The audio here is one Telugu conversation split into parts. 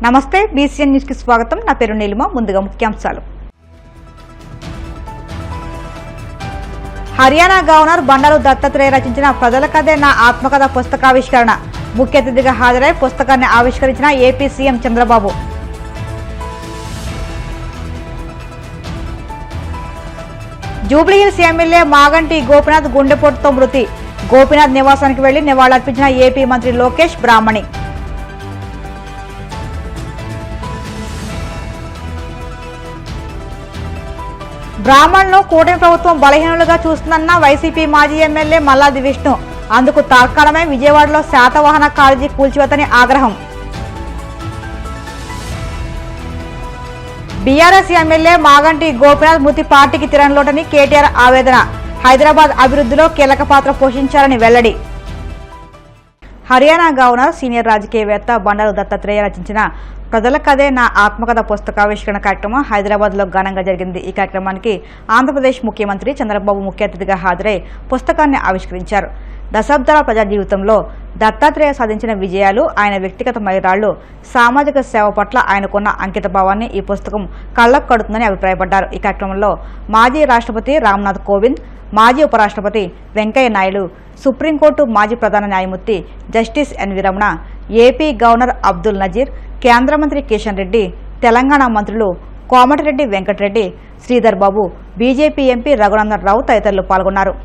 నమస్తే బీసీఎన్ న్యూస్ కి స్వాగతం. నా పేరు నీలిమ. ముందుగా ముఖ్యాంశాలు. హర్యానా గవర్నర్ బండారు దత్తాత్రేయ రచించిన ప్రజల కథే నా ఆత్మకథ పుస్తకావిష్కరణ. ముఖ్య అతిథిగా హాజరై పుస్తకాన్ని ఆవిష్కరించిన AP CM Chandrababu. Jubilee Hills MLA Maganti Gopinath గుండెపోటుతో మృతి. గోపీనాథ్ నివాసానికి వెళ్లి నివాళులర్పించిన ఏపీ మంత్రి లోకేష్ బ్రాహ్మణి. బ్రాహ్మణులను కూటమి ప్రభుత్వం బలహీనులుగా చూస్తుందన్న వైసీపీ మాజీ ఎమ్మెల్యే మల్లాది విష్ణు. అందుకు తార్కాణమే విజయవాడలో శాతవాహన కాలేజీ కూల్చివేతని ఆగ్రహం. బీఆర్ఎస్ ఎమ్మెల్యే మాగంటి గోపీనాథ్ మృతి పార్టీకి తిరగలోటని కేటీఆర్ ఆవేదన. హైదరాబాద్ అభివృద్ధిలో కీలక పాత్ర పోషించారని వెల్లడి. హర్యానా గవర్నర్ సీనియర్ రాజకీయవేత్త బండారు దత్తాత్రేయ రచించిన ప్రజల కథే నా ఆత్మకథ పుస్తకావిష్కరణ కార్యక్రమం హైదరాబాద్లో ఘనంగా జరిగింది. ఈ కార్యక్రమానికి ఆంధ్రప్రదేశ్ ముఖ్యమంత్రి చంద్రబాబు ముఖ్య అతిథిగా హాజరై పుస్తకాన్ని ఆవిష్కరించారు. దశాబ్దాల ప్రజా జీవితంలో దత్తాత్రేయ సాధించిన విజయాలు, ఆయన వ్యక్తిగత మైలురాళ్లు, సామాజిక సేవ పట్ల ఆయనకున్న అంకిత భావాన్ని ఈ పుస్తకం కళ్లకు కడుతుందని అభిప్రాయపడ్డారు. ఈ కార్యక్రమంలో మాజీ రాష్ట్రపతి రామ్నాథ్ కోవింద్, మాజీ ఉపరాష్ట్రపతి వెంకయ్య నాయుడు, సుప్రీంకోర్టు మాజీ ప్రధాన న్యాయమూర్తి Justice N V Ramana, AP governor Abdul Nazeer, కేంద్ర మంత్రి కిషన్ రెడ్డి, తెలంగాణ మంత్రులు కోమటిరెడ్డి వెంకటరెడ్డి, శ్రీధర్ బాబు, బీజేపీ ఎంపీ రఘునందన్ రావు తదితరులు పాల్గొన్నారు.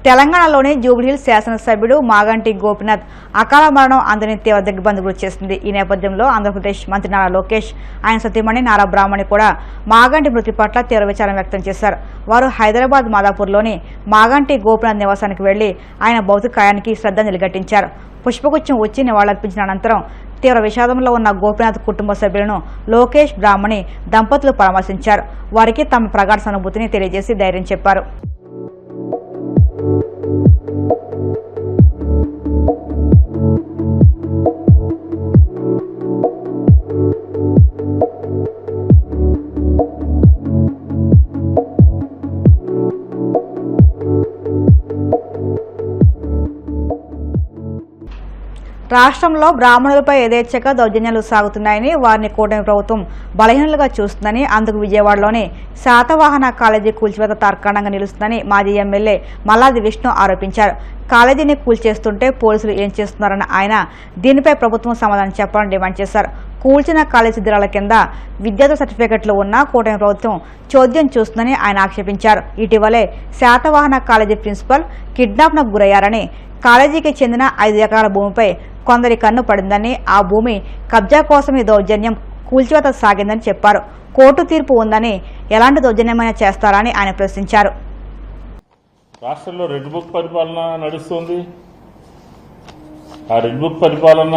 తెలంగాణలోని జూబ్లీహిల్స్ శాసనసభ్యుడు మాగంటి గోపీనాథ్ అకాల మరణం అందరినీ తీవ్ర దిగ్బంధకు గురిచేసింది. ఈ నేపథ్యంలో ఆంధ్రప్రదేశ్ మంత్రి నారా లోకేష్, ఆయన సతీమణి నారా బ్రాహ్మణి కూడా మాగంటి మృతి పట్ల తీవ్ర విచారం వ్యక్తం చేశారు. వారు హైదరాబాద్ మాదాపూర్లోని మాగంటి గోపీనాథ్ నివాసానికి వెళ్లి ఆయన భౌతికాయానికి శ్రద్ధాంజలి ఘటించారు. పుష్పగుచ్చం వచ్చి నివాళులర్పించిన అనంతరం తీవ్ర విషాదంలో ఉన్న గోపీనాథ్ కుటుంబ సభ్యులను లోకేష్, బ్రాహ్మణి దంపతులు పరామర్శించారు. వారికి తమ ప్రగాఢ సానుభూతిని తెలియజేసి ధైర్యం చెప్పారు. రాష్ట్రంలో బ్రాహ్మణులపై యథేచ్ఛగా దౌర్జన్యాలు సాగుతున్నాయని, వారిని కూటమి ప్రభుత్వం బలహీనులుగా చూస్తుందని, అందుకు విజయవాడలోని శాతవాహన కాలేజీ కూల్చివేత తార్కాణంగా నిలుస్తుందని మాజీ ఎమ్మెల్యే మల్లాది విష్ణు ఆరోపించారు. కాలేజీని కూల్చేస్తుంటే పోలీసులు ఏం చేస్తున్నారన్న ఆయన దీనిపై ప్రభుత్వం సమాధానం చెప్పాలని డిమాండ్ చేశారు. కూల్చిన కాలేజీ శిథిరాల కింద విద్యార్థి సర్టిఫికెట్లు ఉన్న కూటమి ప్రభుత్వం చోద్యం చూస్తుందని ఆయన ఆక్షేపించారు. ఇటీవలే శాతవాహన కాలేజీ ప్రిన్సిపల్ కిడ్నాప్కు గురయ్యారని, కాలేజీకి చెందిన 5 ఎకరాల భూమిపై కొందరి కన్ను పడిందని, ఆ భూమి కబ్జా కోసం ఈ దౌర్జన్యం కూల్చివేత సాగిందని చెప్పారు. కోర్టు తీర్పు ఉందని ఎలాంటి దౌర్జన్యమైనా చేస్తారని ఆయన ప్రశ్నించారు. రాష్ట్రంలో రెడ్ బుక్ పరిపాలన నడుస్తుంది. ఆ రెడ్ బుక్ పరిపాలన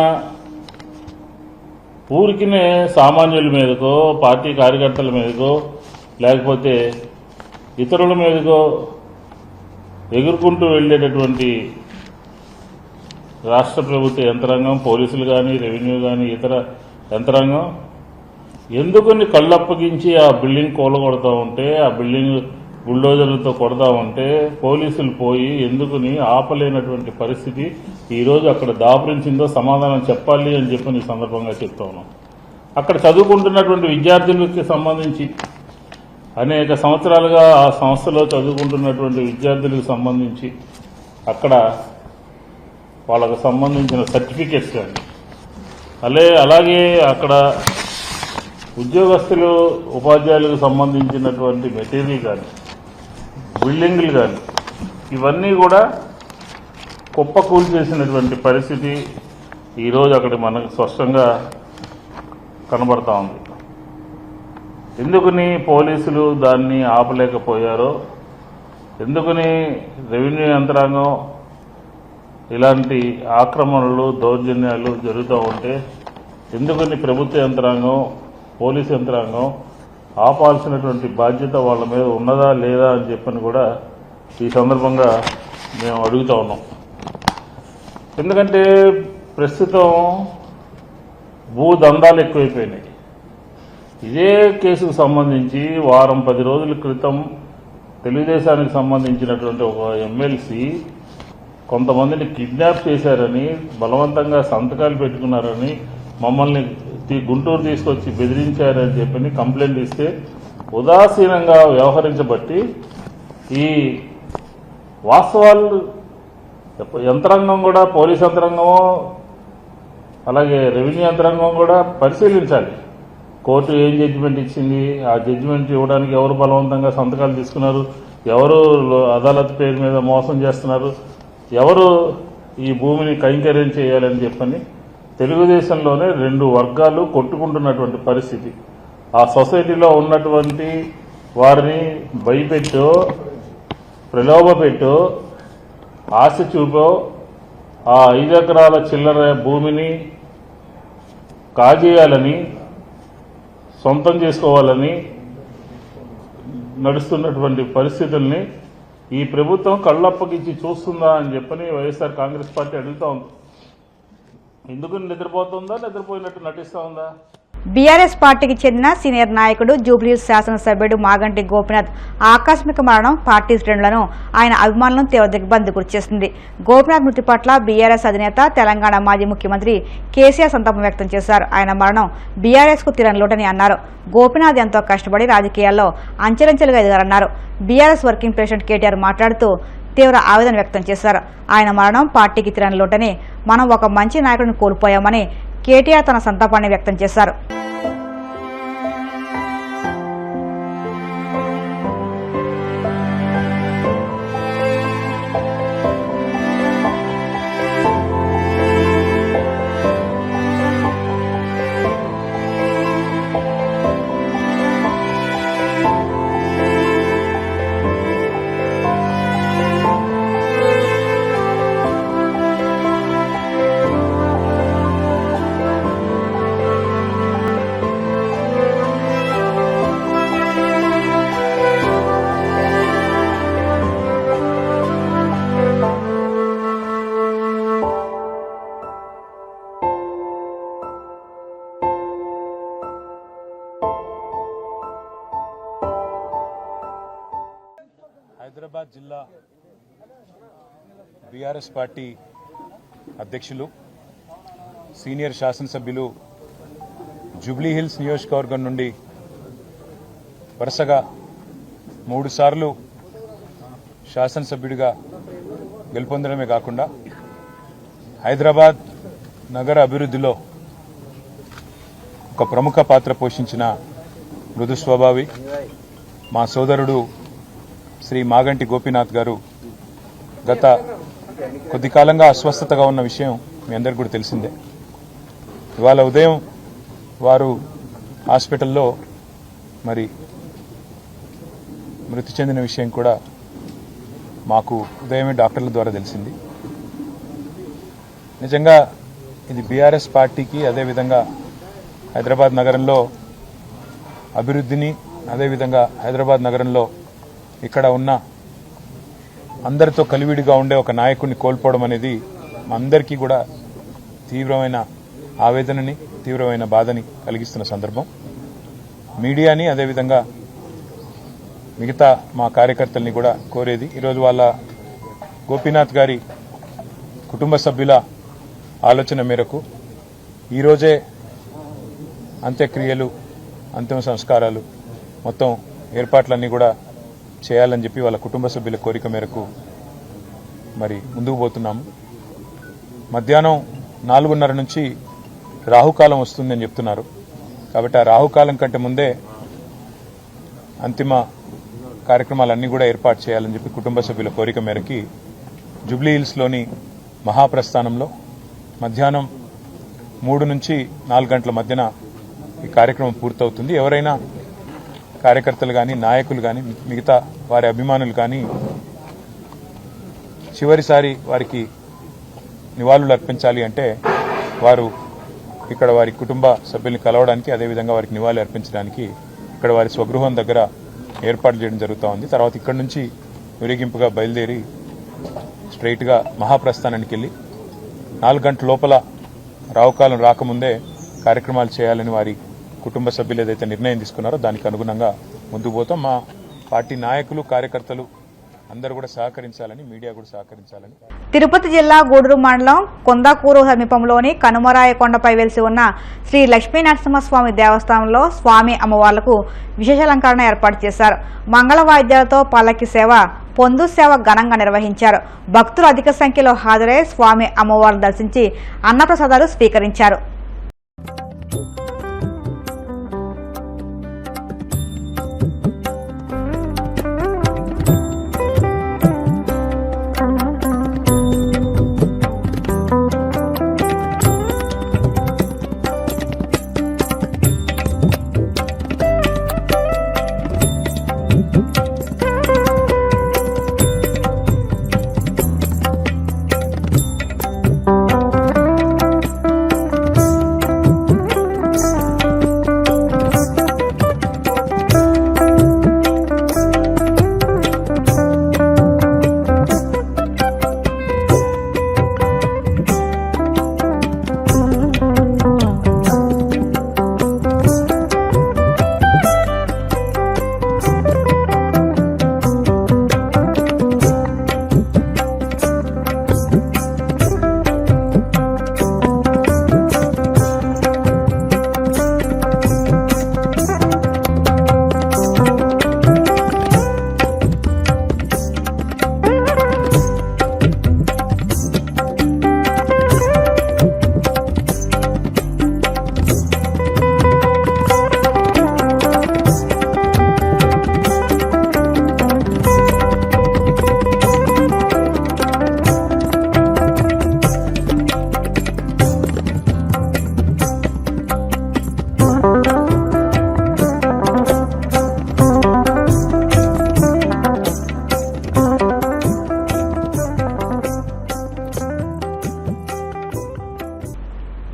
ఊరికినే సామాన్యుల మీదకో, పార్టీ కార్యకర్తల మీదకో, లేకపోతే ఇతరుల మీదకో ఎగురుకుంటూ వెళ్లేటటువంటి రాష్ట్ర ప్రభుత్వ యంత్రాంగం, పోలీసులు కానీ, రెవెన్యూ కానీ, ఇతర యంత్రాంగం ఎందుకని కళ్ళప్పగించి ఆ బిల్డింగ్ కూలగొడతా ఉంటే, ఆ బిల్డింగ్ బుల్డోజర్లతో కొడతా ఉంటే పోలీసులు పోయి ఎందుకుని ఆపలేనటువంటి పరిస్థితి ఈరోజు అక్కడ దాపురించిందో సమాధానం చెప్పాలి అని చెప్పి ఈ సందర్భంగా చెప్తా ఉన్నాం. అక్కడ చదువుకుంటున్నటువంటి విద్యార్థులకి సంబంధించి అనేక సంవత్సరాలుగా ఆ సంస్థలో చదువుకుంటున్నటువంటి విద్యార్థులకు సంబంధించి అక్కడ వాళ్ళకు సంబంధించిన సర్టిఫికెట్స్ కానీ అలాగే అక్కడ ఉద్యోగస్తులు, ఉపాధ్యాయులకు సంబంధించినటువంటి మెటీరియల్ కానీ, బిల్డింగ్లు కానీ, ఇవన్నీ కూడా కుప్పకూలు చేసినటువంటి పరిస్థితి ఈరోజు అక్కడ మనకు స్పష్టంగా కనబడతా ఉంది. ఎందుకని పోలీసులు దాన్ని ఆపలేకపోయారో, ఎందుకని రెవెన్యూ యంత్రాంగం ఇలాంటి ఆక్రమణలు దౌర్జన్యాలు జరుగుతూ ఉంటే ఎందుకని ప్రభుత్వ యంత్రాంగం పోలీస్ యంత్రాంగం ఆపాల్సినటువంటి బాధ్యత వాళ్ళ మీద ఉన్నదా లేదా అని చెప్పని కూడా ఈ సందర్భంగా మేము అడుగుతా ఉన్నాం. ఎందుకంటే ప్రస్తుతం భూదందాలు ఎక్కువైపోయినాయి. ఇదే కేసుకు సంబంధించి వారం 10 రోజుల క్రితం తెలుగుదేశానికి సంబంధించినటువంటి ఒక ఎమ్మెల్సీ కొంతమందిని కిడ్నాప్ చేశారని, బలవంతంగా సంతకాలు పెట్టుకున్నారని, మమ్మల్ని గుంటూరు తీసుకొచ్చి బెదిరించారని చెప్పని కంప్లైంట్ ఇస్తే ఉదాసీనంగా వ్యవహరించబట్టి ఈ వాస్తవాలు యంత్రాంగం కూడా, పోలీస్ యంత్రాంగము అలాగే రెవెన్యూ యంత్రాంగం కూడా పరిశీలించాలి. కోర్టు ఏం జడ్జిమెంట్ ఇచ్చింది, ఆ జడ్జిమెంట్ ఇవ్వడానికి ఎవరు బలవంతంగా సంతకాలు తీసుకున్నారు, ఎవరు అదాలత్ పేరు మీద మోసం చేస్తున్నారు, ఎవరు ఈ భూమిని కైంకర్యం చేయాలని చెప్పని తెలుగుదేశంలోనే 2 వర్గాలు కొట్టుకుంటున్నటువంటి పరిస్థితి. ఆ సొసైటీలో ఉన్నటువంటి వారిని భయపెట్టో, ప్రలోభపెట్టో, ఆశ చూపో ఆ 5 ఎకరాల చిల్లర భూమిని కాజేయాలని, సొంతం చేసుకోవాలని నడుస్తున్నటువంటి పరిస్థితుల్ని ఈ ప్రభుత్వం కళ్ళప్పగించి చూస్తుందా అని చెప్పని వైఎస్ఆర్ కాంగ్రెస్ పార్టీ అడుగుతా ఉంది. ఎందుకు నిద్రపోతుందా, నిద్రపోయినట్టు నటిస్తా ఉందా? బీఆర్ఎస్ పార్టీకి చెందిన సీనియర్ నాయకుడు జూబ్లీహిల్స్ శాసనసభ్యుడు మాగంటి గోపీనాథ్ ఆకస్మిక మరణం పార్టీ శ్రేణులను, ఆయన అభిమానులను తీవ్ర దిగ్భ్రాంతికి గురిచేసింది. గోపీనాథ్ మృతి పట్ల బీఆర్ఎస్ అధినేత, తెలంగాణ మాజీ ముఖ్యమంత్రి కేసీఆర్ సంతాపం వ్యక్తం చేశారు. ఆయన మరణం బీఆర్ఎస్ కు తీరని లోటని అన్నారు. గోపీనాథ్ ఎంతో కష్టపడి రాజకీయాల్లో అంచెలంచెలుగా ఎదిగారన్నారు. బీఆర్ఎస్ వర్కింగ్ ప్రెసిడెంట్ కేటీఆర్ మాట్లాడుతూ తీవ్ర ఆవేదన వ్యక్తం చేశారు. ఆయన మరణం పార్టీకి తీరని లోటని, మనం ఒక మంచి నాయకుడిని కోల్పోయామని కేటీఆర్ తన సంతాపాన్ని వ్యక్తం చేశారు. హైదరాబాద్ జిల్లా బీఆర్ఎస్ పార్టీ అధ్యక్షులు, సీనియర్ శాసనసభ్యులు, జూబ్లీహిల్స్ నియోజకవర్గం నుండి వరుసగా 3 సార్లు శాసనసభ్యుడిగా గెలుపొందడమే కాకుండా హైదరాబాద్ నగర అభివృద్ధిలో ఒక ప్రముఖ పాత్ర పోషించిన మృదు స్వభావి మా సోదరుడు శ్రీ మాగంటి గోపీనాథ్ గారు గత కొద్ది కాలంగా అస్వస్థతగా ఉన్న విషయం మీ అందరికీ కూడా తెలిసిందే. ఇవాళ ఉదయం వారు హాస్పిటల్లో మరి మృతి చెందిన విషయం కూడా మాకు ఉదయమే డాక్టర్ల ద్వారా తెలిసింది. నిజంగా ఇది బీఆర్ఎస్ పార్టీకి, అదేవిధంగా హైదరాబాద్ నగరంలో అభివృద్ధిని, అదేవిధంగా హైదరాబాద్ నగరంలో ఇక్కడ ఉన్న అందరితో కలివిడిగా ఉండే ఒక నాయకుడిని కోల్పోవడం అనేది మా అందరికీ కూడా తీవ్రమైన ఆవేదనని, తీవ్రమైన బాధని కలిగిస్తున్న సందర్భం. మీడియాని, అదేవిధంగా మిగతా మా కార్యకర్తల్ని కూడా కోరేది, ఈరోజు వాళ్ళ గోపీనాథ్ గారి కుటుంబ సభ్యుల ఆలోచన మేరకు ఈరోజే అంత్యక్రియలు, అంతిమ సంస్కారాలు, మొత్తం ఏర్పాట్లన్నీ కూడా చేయాలని చెప్పి వాళ్ళ కుటుంబ సభ్యుల కోరిక మేరకు మరి ముందుకు పోతున్నాము. మధ్యాహ్నం 4:30 నుంచి రాహుకాలం వస్తుందని చెప్తున్నారు. కాబట్టి ఆ రాహుకాలం కంటే ముందే అంతిమ కార్యక్రమాలన్నీ కూడా ఏర్పాటు చేయాలని చెప్పి కుటుంబ సభ్యుల కోరిక మేరకి జూబ్లీహిల్స్లోని మహాప్రస్థానంలో మధ్యాహ్నం 3 నుంచి 4 గంటల మధ్యన ఈ కార్యక్రమం పూర్తవుతుంది. ఎవరైనా కార్యకర్తలు కానీ, నాయకులు కానీ, మిగతా వారి అభిమానులు కానీ చివరిసారి వారికి నివాళులు అర్పించాలి అంటే వారు ఇక్కడ వారి కుటుంబ సభ్యుల్ని కలవడానికి, అదేవిధంగా వారికి నివాళులు అర్పించడానికి ఇక్కడ వారి స్వగృహం దగ్గర ఏర్పాటు చేయడం జరుగుతూ ఉంది. తర్వాత ఇక్కడ నుంచి ఊరేగింపుగా బయలుదేరి స్ట్రైట్గా మహాప్రస్థానానికి వెళ్ళి 4 గంటల లోపల రావుకాలం రాకముందే కార్యక్రమాలు చేయాలని వారి కుటుంబ సభ్యులు ఏదైతే నిర్ణయం తీసుకున్నారో దానికి అనుగుణంగా ముందుకు పోతాం. మా పార్టీ నాయకులు, కార్యకర్తలు అందరూ కూడా సహకరించాలని, మీడియా కూడా సహకరించాలని. తిరుపతి జిల్లా గూడూరు మండలం కొందాకూరు సమీపంలోని కనుమరాయ కొండపై వెలిసి ఉన్న శ్రీ లక్ష్మీ నరసింహస్వామి దేవస్థానంలో స్వామి అమ్మవార్లకు విశేష అలంకరణ ఏర్పాటు చేశారు. మంగళ వాయిద్యాలతో పల్లకి సేవ, పొందు సేవ ఘనంగా నిర్వహించారు. భక్తులు అధిక సంఖ్యలో హాజరై స్వామి అమ్మవార్లు దర్శించి అన్నప్రసాదాలు స్వీకరించారు.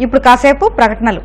ఇప్పుడు కాసేపు ప్రకటనలు.